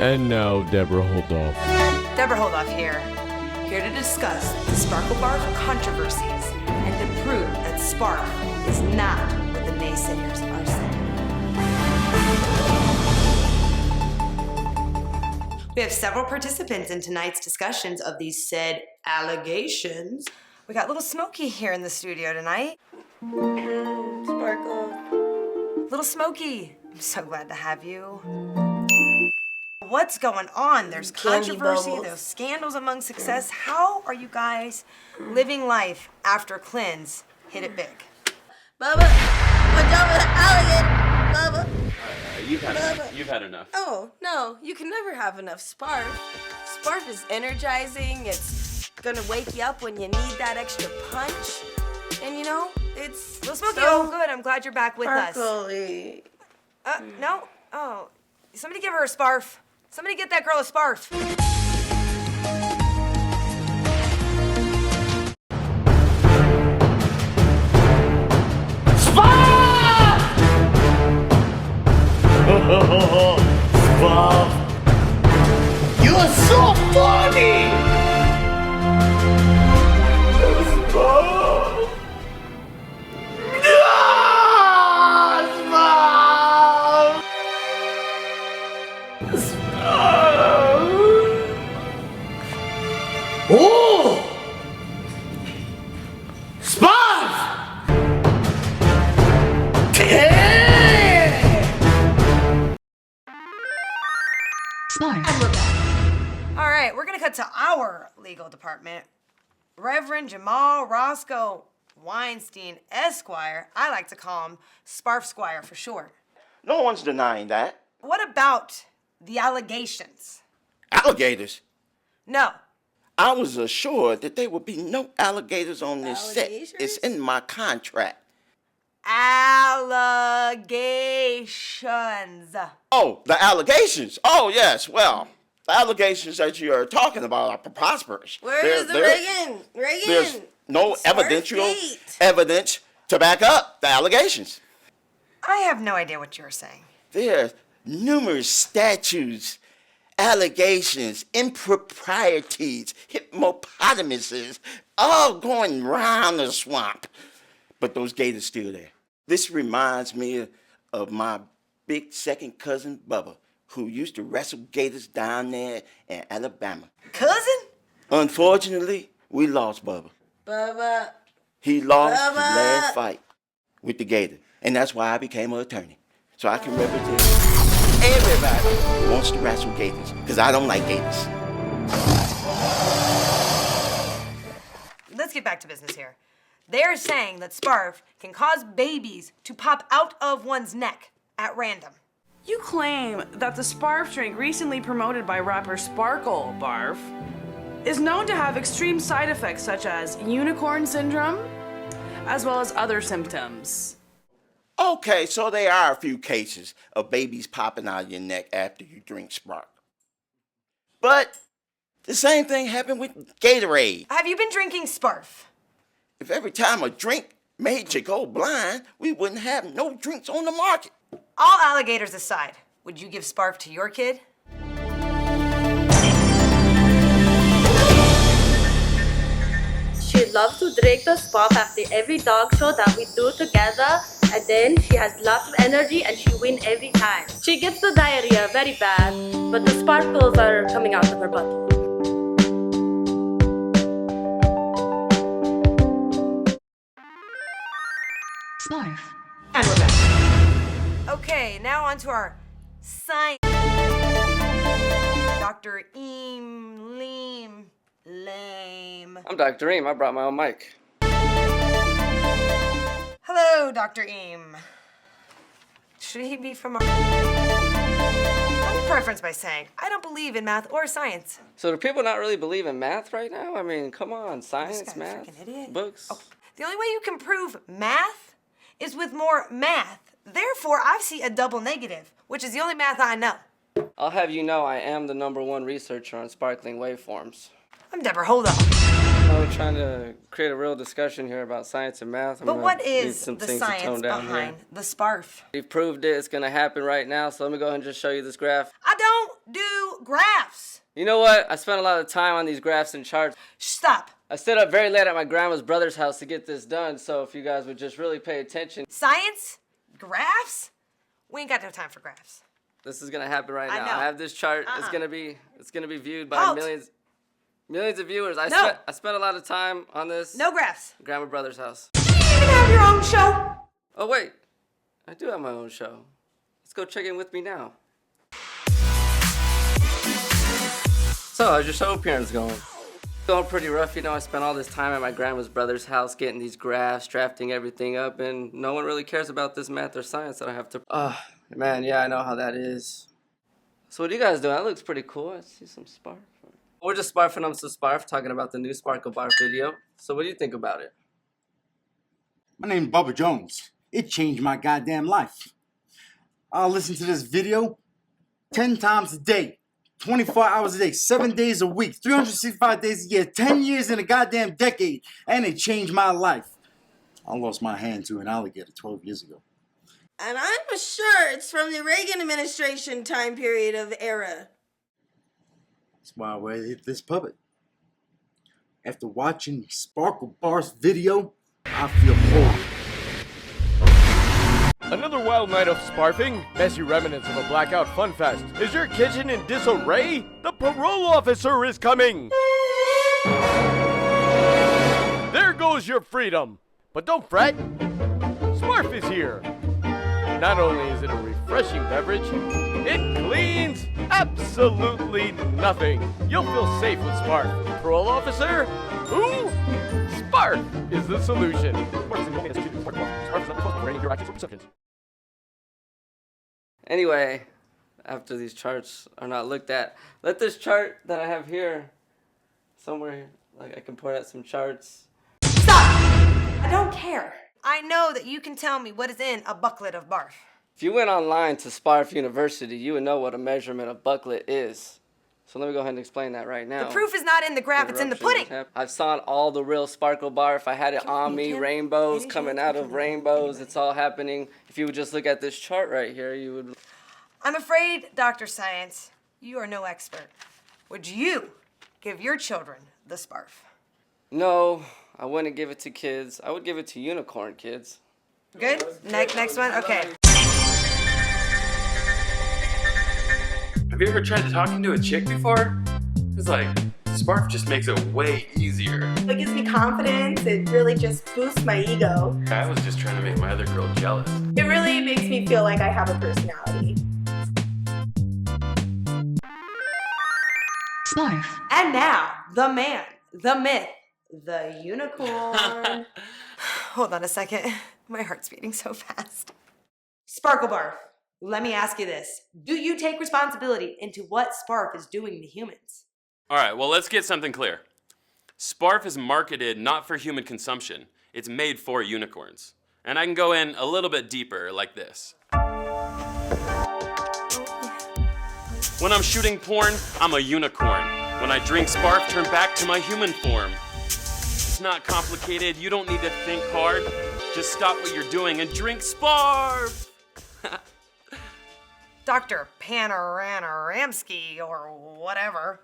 And now, Deborah Holdoff. Deborah Holdoff here to discuss the Sparkle Barf controversies and to prove that Sparf is not what the naysayers are saying. We have several participants in tonight's discussions of these said allegations. We got little Smokey here in the studio tonight. Sparkle. Little Smokey, I'm so glad to have you. What's going on? There's controversy, there's scandals among success. How are you guys living life after cleanse? Hit it big. Bubba, watch out for the alligator. Bubba. You've had enough. Oh, no, you can never have enough Sparf. Sparf is energizing. It's gonna wake you up when you need that extra punch. And you know, it's Little Smokey, so oh good, I'm glad you're back with sparkly. us. No? Oh, somebody give her a Sparf. Somebody get that girl a Sparf. Sparf! You're so funny! Sparf! Oh! Sparf! All right, we're gonna cut to our legal department. Reverend Jamal Roscoe Weinstein Esquire, I like to call him Sparf Squire for short. No one's denying that. What about the allegations? Alligators? No. I was assured that there would be no alligators on this set. Allegations? It's in my contract. Allegations. Oh, the allegations. Oh, yes. Well, the allegations that you are talking about are preposterous. Where is the Reagan? There's no evidential Sparfgate. evidence to back up the allegations. I have no idea what you're saying. There are numerous statutes, allegations, improprieties, hippopotamuses, all going round the swamp. But those gators still there. This reminds me of my big second cousin, Bubba, who used to wrestle gators down there in Alabama. Cousin? Unfortunately, we lost Bubba. Bubba. He lost his Bubba. last fight with the gator. And that's why I became an attorney. So I can represent everybody who wants to wrestle gators. Because I don't like gators. Let's get back to business here. They're saying that Sparf can cause babies to pop out of one's neck at random. You claim that the Sparf drink recently promoted by rapper Sparkle Barf is known to have extreme side effects such as unicorn syndrome, as well as other symptoms. Okay, so there are a few cases of babies popping out of your neck after you drink Spark. But the same thing happened with Gatorade. Have you been drinking Sparf? If every time a drink made you go blind, we wouldn't have no drinks on the market. All alligators aside, would you give Sparf to your kid? She loves to drink the Sparf after every dog show that we do together, and then she has lots of energy and she wins every time. She gets the diarrhea very bad, but the sparkles are coming out of her butt. And we're back. Okay, now on to our science. Dr. Lame. I'm Dr. Eam. I brought my own mic. Hello, Dr. Eam. Should he be from our... Let me preference by saying, I don't believe in math or science. So do people not really believe in math right now? I mean, come on, science, This guy's a math, freaking idiot. books. Oh, the only way you can prove math is with more math. Therefore, I see a double negative, which is the only math I know. I'll have you know I am the #1 researcher on sparkling waveforms. I'm Deborah Holdoff. We're trying to create a real discussion here about science and math. But what is some the things to science tone down behind here. the Sparf? We've proved it. It's going to happen right now, so let me go ahead and just show you this graph. I don't do graphs. You know what? I spent a lot of time on these graphs and charts. Stop. I stayed up very late at my grandma's brother's house to get this done, so if you guys would just really pay attention. Science? Graphs? We ain't got no time for graphs. This is gonna happen right I now. know. I have this chart. It's gonna be viewed by Halt. millions of viewers. I spent a lot of time on this. No graphs. Grandma brother's house. You even have your own show. Oh wait, I do have my own show. Let's go check in with me now. So how's your show appearance going? Going pretty rough, you know. I spent all this time at my grandma's brother's house getting these graphs, drafting everything up, and no one really cares about this math or science that I have to. Man, yeah, I know how that is. So what are you guys doing? That looks pretty cool. I see some Sparf. We're just sparfing on some Sparf, talking about the new Sparkle Barf video. So what do you think about it? My name's Bubba Jones. It changed my goddamn life. I'll listen to this video 10 times a day, 24 hours a day, 7 days a week, 365 days a year, 10 years in a goddamn decade, and it changed my life. I lost my hand to an alligator 12 years ago. And I'm sure it's from the Reagan administration time period of era. That's why I wear this puppet. After watching Sparkle Bar's video, I feel horrible. Another wild night of sparfing, messy remnants of a blackout fun fest. Is your kitchen in disarray? The parole officer is coming! There goes your freedom! But don't fret, Sparf is here! Not only is it a refreshing beverage, it cleans absolutely nothing. You'll feel safe with Sparf. Parole officer? Who? Sparf is the solution. Anyway, after these charts are not looked at, let this chart that I have here, somewhere, like I can point at some charts. Stop! I don't care. I know that you can tell me what is in a bucklet of barf. If you went online to Sparf University, you would know what a measurement of bucklet is. So let me go ahead and explain that right now. The proof is not in the graph, it's in the pudding. I've saw all the real Sparkle Barf. I had it on me, rainbows coming out of rainbows. It's all happening. If you would just look at this chart right here, you would... I'm afraid, Dr. Science, you are no expert. Would you give your children the Sparf? No, I wouldn't give it to kids. I would give it to unicorn kids. Good? Next one? Okay. Have you ever tried talking to a chick before? It's like, Sparf just makes it way easier. It gives me confidence. It really just boosts my ego. I was just trying to make my other girl jealous. It really makes me feel like I have a personality. Sparf. And now, the man, the myth, the unicorn. Hold on a second. My heart's beating so fast. Sparkle Barf, let me ask you this. Do you take responsibility into what Sparf is doing to humans? All right, well, let's get something clear. Sparf is marketed not for human consumption. It's made for unicorns. And I can go in a little bit deeper like this. When I'm shooting porn, I'm a unicorn. When I drink Sparf, turn back to my human form. It's not complicated. You don't need to think hard. Just stop what you're doing and drink Sparf! Dr. Panoramsky, or whatever,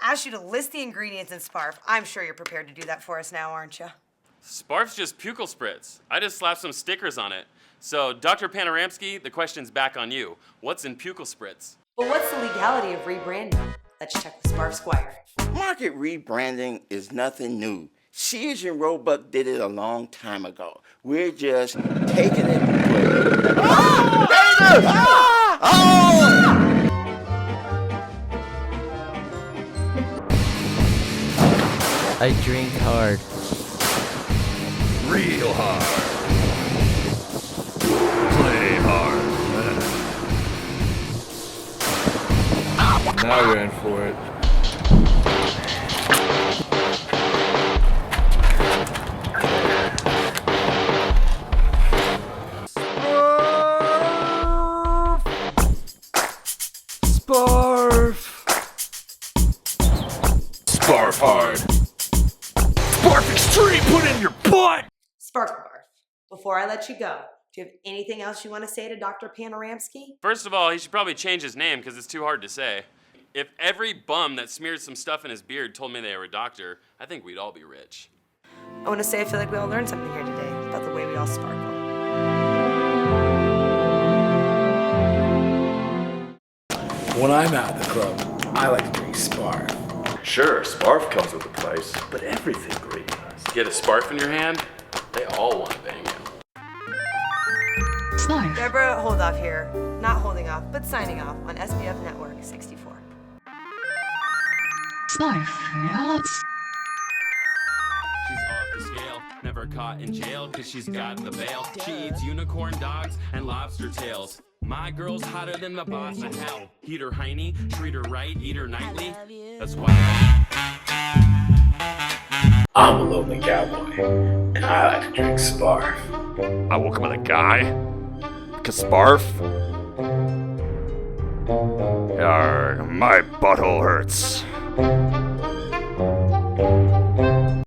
asked you to list the ingredients in Sparf. I'm sure you're prepared to do that for us now, aren't you? Sparf's just Pukal Spritz. I just slapped some stickers on it. So, Dr. Panoramsky, the question's back on you. What's in Pukal Spritz? But what's the legality of rebranding? Let's check with Sparf Squire. Market rebranding is nothing new. Sears and Roebuck did it a long time ago. We're just taking it away. Oh! David! Oh! Oh! I drink hard. Real hard. Play hard. Now you're in for it. Sparf. Sparf hard. Sparf extreme, put in your butt! Sparkle Barf, before I let you go, do you have anything else you want to say to Dr. Panoramsky? First of all, he should probably change his name because it's too hard to say. If every bum that smeared some stuff in his beard told me they were a doctor, I think we'd all be rich. I want to say I feel like we all learned something here today about the way we all sparkle. When I'm out at the club, I like to drink Sparf. Sure, Sparf comes with the price, but everything great does. Get a sparf in your hand, they all want to bang you. Deborah, hold off here. Not holding off, but signing off on SPF Network 64. She's off the scale, never caught in jail, cause she's got the bail. She eats unicorn dogs and lobster tails. My girl's hotter than the boss of hell. Heat her hiney, treat her right, eat her nightly. That's why I'm a lonely cowboy, and I like to drink Sparf. I woke up with a guy. Cause Sparf. Arrgh, my butthole hurts.